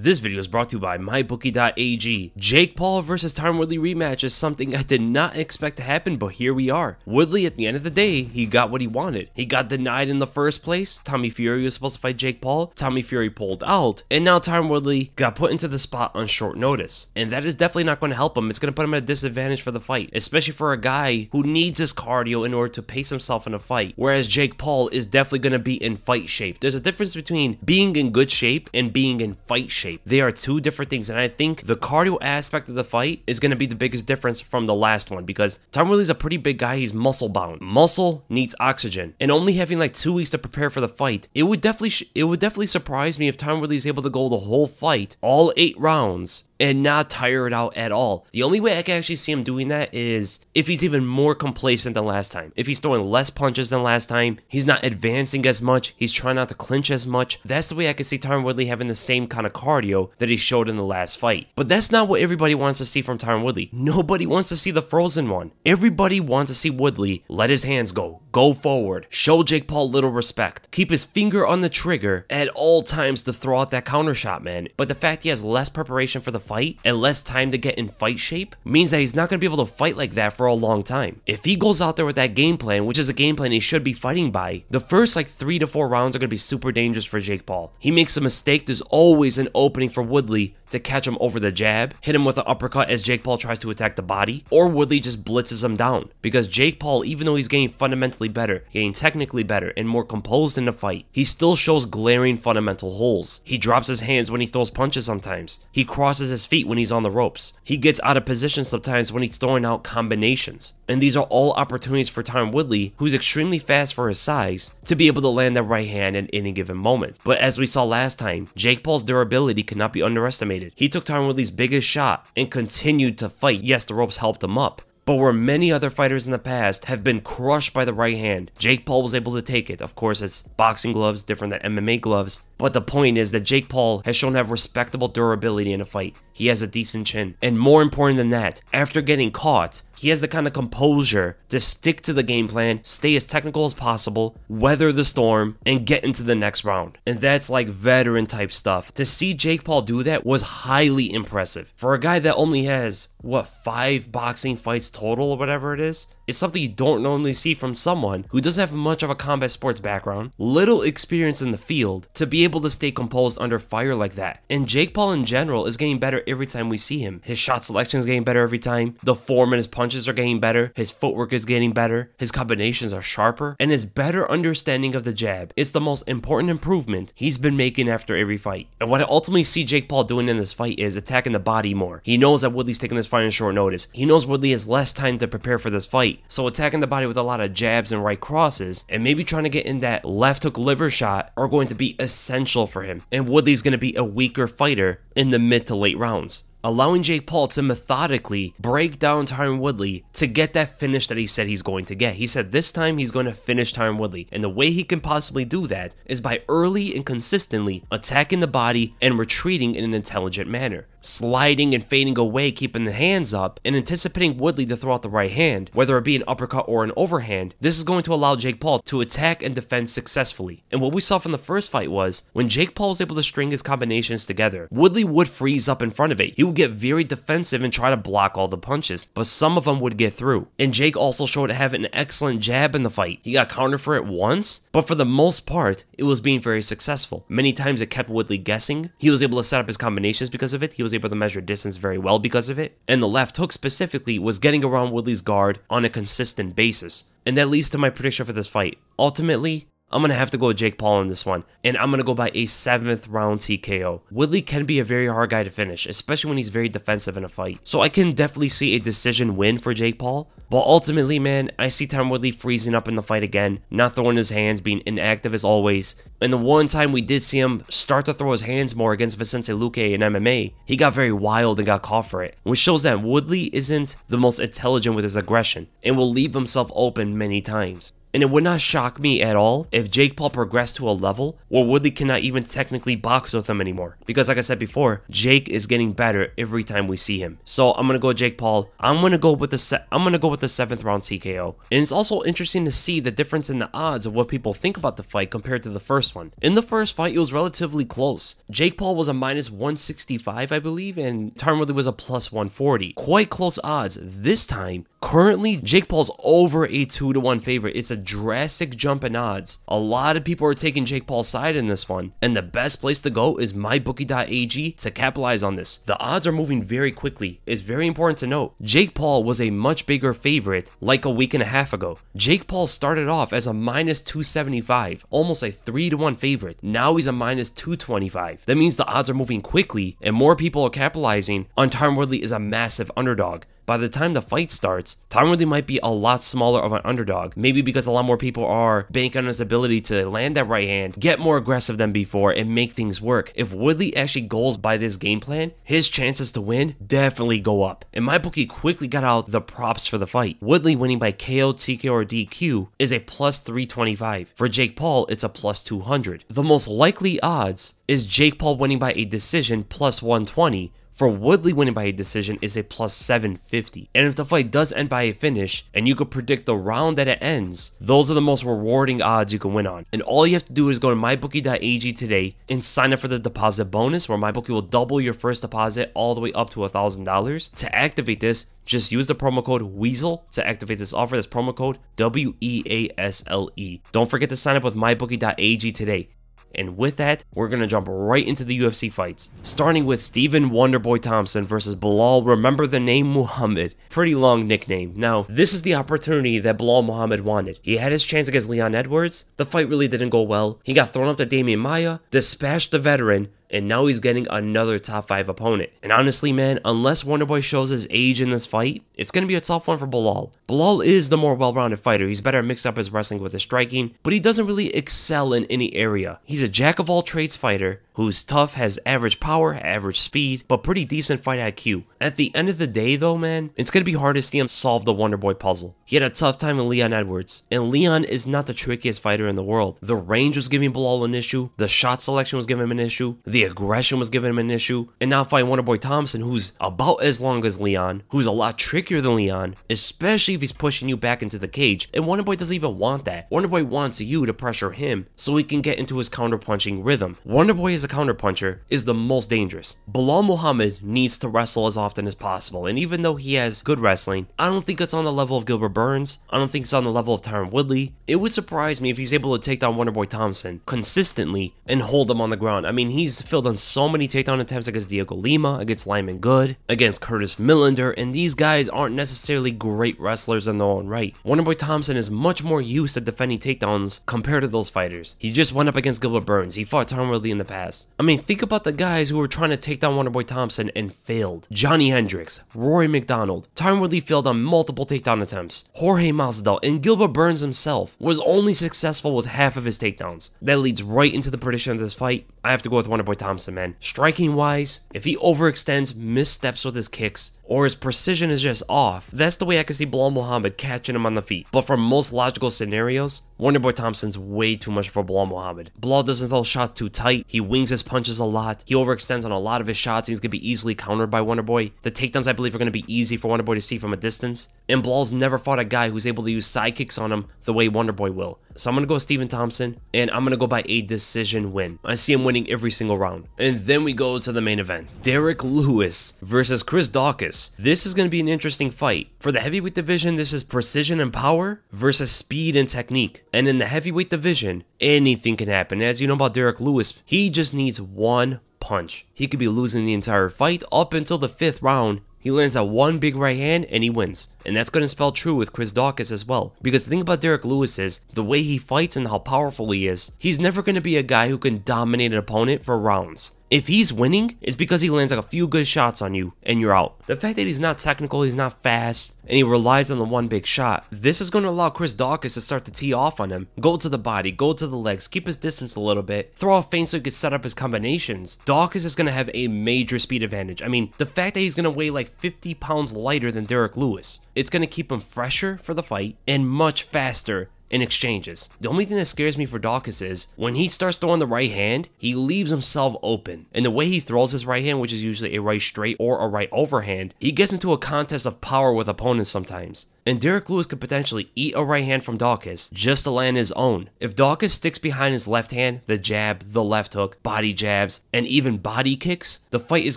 This video is brought to you by mybookie.ag. Jake Paul versus Tyron Woodley rematch is something I did not expect to happen, but here we are. Woodley, at the end of the day, he got what he wanted. He got denied in the first place. Tommy Fury was supposed to fight Jake Paul. Tommy Fury pulled out, and now Tyron Woodley got put into the spot on short notice. And that is definitely not going to help him. It's going to put him at a disadvantage for the fight, especially for a guy who needs his cardio in order to pace himself in a fight. Whereas Jake Paul is definitely going to be in fight shape. There's a difference between being in good shape and being in fight shape. They are two different things, and I think the cardio aspect of the fight is going to be the biggest difference from the last one, because Tyron Woodley's a pretty big guy. He's muscle bound. Muscle needs oxygen, and only having like 2 weeks to prepare for the fight, it would definitely surprise me if Tyron Woodley's able to go the whole fight, all 8 rounds, and not tire it out at all. The only way I can actually see him doing that is if he's even more complacent than last time. If he's throwing less punches than last time, he's not advancing as much, he's trying not to clinch as much. That's the way I can see Tyron Woodley having the same kind of cardio that he showed in the last fight. But that's not what everybody wants to see from Tyron Woodley. Nobody wants to see the frozen one. Everybody wants to see Woodley let his hands go forward, show Jake Paul little respect, keep his finger on the trigger at all times to throw out that counter shot, man. But the fact he has less preparation for the fight and less time to get in fight shape means that he's not going to be able to fight like that for a long time. If he goes out there with that game plan, which is a game plan he should be fighting by, the first like 3 to 4 rounds are going to be super dangerous for Jake Paul. He makes a mistake, there's always an opening for Woodley to catch him over the jab, hit him with an uppercut as Jake Paul tries to attack the body, or Woodley just blitzes him down. Because Jake Paul, even though he's getting fundamentally better, getting technically better, and more composed in the fight, he still shows glaring fundamental holes. He drops his hands when he throws punches sometimes. He crosses his feet when he's on the ropes. He gets out of position sometimes when he's throwing out combinations. And these are all opportunities for Tyron Woodley, who's extremely fast for his size, to be able to land that right hand at any given moment. But as we saw last time, Jake Paul's durability cannot be underestimated. He took Tyron Woodley's biggest shot and continued to fight. Yes, the ropes helped him up, but where many other fighters in the past have been crushed by the right hand, Jake Paul was able to take it. Of course, it's boxing gloves, different than MMA gloves, but the point is that Jake Paul has shown to have respectable durability in a fight. He has a decent chin, and more important than that, after getting caught, he has the kind of composure to stick to the game plan, stay as technical as possible, weather the storm, and get into the next round. And that's like veteran type stuff. To see Jake Paul do that was highly impressive. For a guy that only has, what, 5 boxing fights total or whatever it is, it's something you don't normally see from someone who doesn't have much of a combat sports background, little experience in the field, to be able to stay composed under fire like that. And Jake Paul in general is getting better every time we see him. His shot selection is getting better every time, the form in his punches are getting better, his footwork is getting better, his combinations are sharper, and his better understanding of the jab is the most important improvement he's been making after every fight. And what I ultimately see Jake Paul doing in this fight is attacking the body more. He knows that Woodley's taking this fight on short notice. He knows Woodley has less time to prepare for this fight. So attacking the body with a lot of jabs and right crosses, and maybe trying to get in that left hook liver shot, are going to be essential for him. And Woodley's going to be a weaker fighter in the mid to late rounds, allowing Jake Paul to methodically break down Tyron Woodley to get that finish that he said he's going to get. He said this time he's going to finish Tyron Woodley, and the way he can possibly do that is by early and consistently attacking the body and retreating in an intelligent manner, sliding and fading away, keeping the hands up, and anticipating Woodley to throw out the right hand, whether it be an uppercut or an overhand. This is going to allow Jake Paul to attack and defend successfully. And what we saw from the first fight was, when Jake Paul was able to string his combinations together, Woodley would freeze up in front of it. He would get very defensive and try to block all the punches, but some of them would get through. And Jake also showed to have an excellent jab in the fight. He got countered for it once, but for the most part, it was being very successful. Many times it kept Woodley guessing. He was able to set up his combinations because of it. He was able to measure distance very well because of it. And the left hook specifically was getting around Woodley's guard on a consistent basis. And that leads to my prediction for this fight. Ultimately, I'm going to have to go with Jake Paul on this one, and I'm going to go by a 7th round TKO. Woodley can be a very hard guy to finish, especially when he's very defensive in a fight. So I can definitely see a decision win for Jake Paul, but ultimately, man, I see Tyron Woodley freezing up in the fight again, not throwing his hands, being inactive as always. And the one time we did see him start to throw his hands more against Vicente Luque in MMA, he got very wild and got caught for it, which shows that Woodley isn't the most intelligent with his aggression and will leave himself open many times. And it would not shock me at all if Jake Paul progressed to a level where Woodley cannot even technically box with him anymore. Because like I said before, Jake is getting better every time we see him. So I'm gonna go with Jake Paul. I'm gonna go with the 7th round TKO. And it's also interesting to see the difference in the odds of what people think about the fight compared to the first one. In the first fight, it was relatively close. Jake Paul was a -165, I believe, and Tyron Woodley was a +140. Quite close odds. This time, currently, Jake Paul's over a 2-to-1 favorite. It's a drastic jump in odds. A lot of people are taking Jake Paul's side in this one, and the best place to go is mybookie.ag to capitalize on this. The odds are moving very quickly. It's very important to note. Jake Paul was a much bigger favorite like a week and a half ago. Jake Paul started off as a -275, almost a 3-to-1 favorite. Now he's a -225. That means the odds are moving quickly, and more people are capitalizing on Tyron Woodley is a massive underdog. By the time the fight starts, Tyron Woodley might be a lot smaller of an underdog. Maybe because a lot more people are banking on his ability to land that right hand, get more aggressive than before, and make things work. If Woodley actually goes by this game plan, his chances to win definitely go up. And MyBookie quickly got out the props for the fight. Woodley winning by KO, TKO, or DQ is a +325. For Jake Paul, it's a +200. The most likely odds is Jake Paul winning by a decision +120. For Woodley winning by a decision is a +750. And if the fight does end by a finish, and you could predict the round that it ends, those are the most rewarding odds you can win on. And all you have to do is go to mybookie.ag today and sign up for the deposit bonus, where MyBookie will double your first deposit all the way up to $1,000. To activate this, just use the promo code WEASEL to activate this offer. This promo code WEASLE. Don't forget to sign up with mybookie.ag today. And with that, we're going to jump right into the UFC fights. Starting with Stephen Wonderboy Thompson versus Belal, remember the name, Muhammad. Pretty long nickname. Now, this is the opportunity that Belal Muhammad wanted. He had his chance against Leon Edwards. The fight really didn't go well. He got thrown up to Damian Maia, dispatched the veteran, and now he's getting another top 5 opponent. And honestly, man, unless Wonderboy shows his age in this fight, it's going to be a tough one for Belal. Belal is the more well-rounded fighter. He's better at mixing up his wrestling with his striking, but he doesn't really excel in any area. He's a jack-of-all-trades fighter who's tough, has average power, average speed, but pretty decent fight IQ. At the end of the day, though, man, it's going to be hard to see him solve the Wonderboy puzzle. He had a tough time with Leon Edwards, and Leon is not the trickiest fighter in the world. The range was giving Belal an issue, the shot selection was giving him an issue, the aggression was giving him an issue, and now fighting Wonderboy Thompson, who's about as long as Leon, who's a lot trickier than Leon, especially if he's pushing you back into the cage, and Wonderboy doesn't even want that. Wonderboy wants you to pressure him so he can get into his counter-punching rhythm. Wonderboy as a counter-puncher is the most dangerous. Belal Muhammad needs to wrestle as often as possible, and even though he has good wrestling, I don't think it's on the level of Gilbert Burns. I don't think it's on the level of Tyron Woodley. It would surprise me if he's able to take down Wonderboy Thompson consistently and hold him on the ground. I mean, he's filled on so many takedown attempts against Diego Lima, against Lyman Good, against Curtis Millender, and these guys aren't necessarily great wrestlers in their own right. Wonderboy Thompson is much more used to defending takedowns compared to those fighters. He just went up against Gilbert Burns. He fought Tyron Woodley in the past. I mean, think about the guys who were trying to take down Wonderboy Thompson and failed. Johnny Hendricks, Rory McDonald. Tyron Woodley failed on multiple takedown attempts. Jorge Masvidal and Gilbert Burns himself was only successful with half of his takedowns. That leads right into the prediction of this fight. I have to go with Wonderboy Thompson, man. Striking wise, if he overextends, missteps with his kicks, or his precision is just off, that's the way I can see Belal Muhammad catching him on the feet. But for most logical scenarios, Wonderboy Thompson's way too much for Belal Muhammad. Belal doesn't throw shots too tight, he wings his punches a lot, he overextends on a lot of his shots, he's going to be easily countered by Wonderboy. The takedowns, I believe, are going to be easy for Wonderboy to see from a distance, and Belal's never fought a guy who's able to use side kicks on him the way Wonderboy will. So I'm going to go with Stephen Thompson, and I'm going to go by a decision win. I see him winning every single round. And then we go to the main event. Derrick Lewis versus Chris Daukaus. This is going to be an interesting fight. For the heavyweight division, this is precision and power versus speed and technique. And in the heavyweight division, anything can happen. As you know about Derrick Lewis, he just needs one punch. He could be losing the entire fight up until the 5th round. He lands that one big right hand and he wins. And that's going to spell true with Chris Daukaus as well. Because the thing about Derrick Lewis is, the way he fights and how powerful he is, he's never going to be a guy who can dominate an opponent for rounds. If he's winning, it's because he lands like a few good shots on you and you're out. The fact that he's not technical, he's not fast, and he relies on the one big shot, this is going to allow Chris Daukaus to start to tee off on him. Go to the body, go to the legs, keep his distance a little bit, throw a feint so he can set up his combinations. Daukaus is going to have a major speed advantage. I mean, the fact that he's going to weigh like 50 pounds lighter than Derrick Lewis, it's going to keep him fresher for the fight and much faster in exchanges. The only thing that scares me for Daukaus is when he starts throwing the right hand, he leaves himself open. And the way he throws his right hand, which is usually a right straight or a right overhand, he gets into a contest of power with opponents sometimes. And Derrick Lewis could potentially eat a right hand from Daukaus just to land his own. If Daukaus sticks behind his left hand, the jab, the left hook, body jabs, and even body kicks, the fight is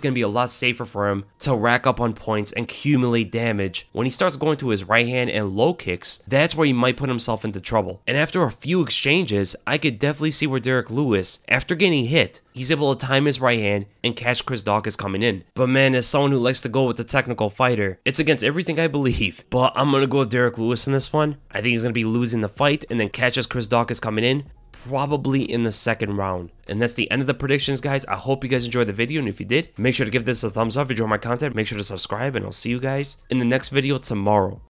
going to be a lot safer for him to rack up on points and accumulate damage. When he starts going to his right hand and low kicks, that's where he might put himself into trouble. And after a few exchanges, I could definitely see where Derrick Lewis, after getting hit, he's able to time his right hand and catch Chris Daukaus coming in. But man, as someone who likes to go with the technical fighter, it's against everything I believe. But I'm going to go with Derrick Lewis in this one. I think he's going to be losing the fight and then catches Chris Daukaus coming in, probably in the second round. And that's the end of the predictions, guys. I hope you guys enjoyed the video, and if you did, make sure to give this a thumbs up. If you enjoy my content, make sure to subscribe, and I'll see you guys in the next video tomorrow.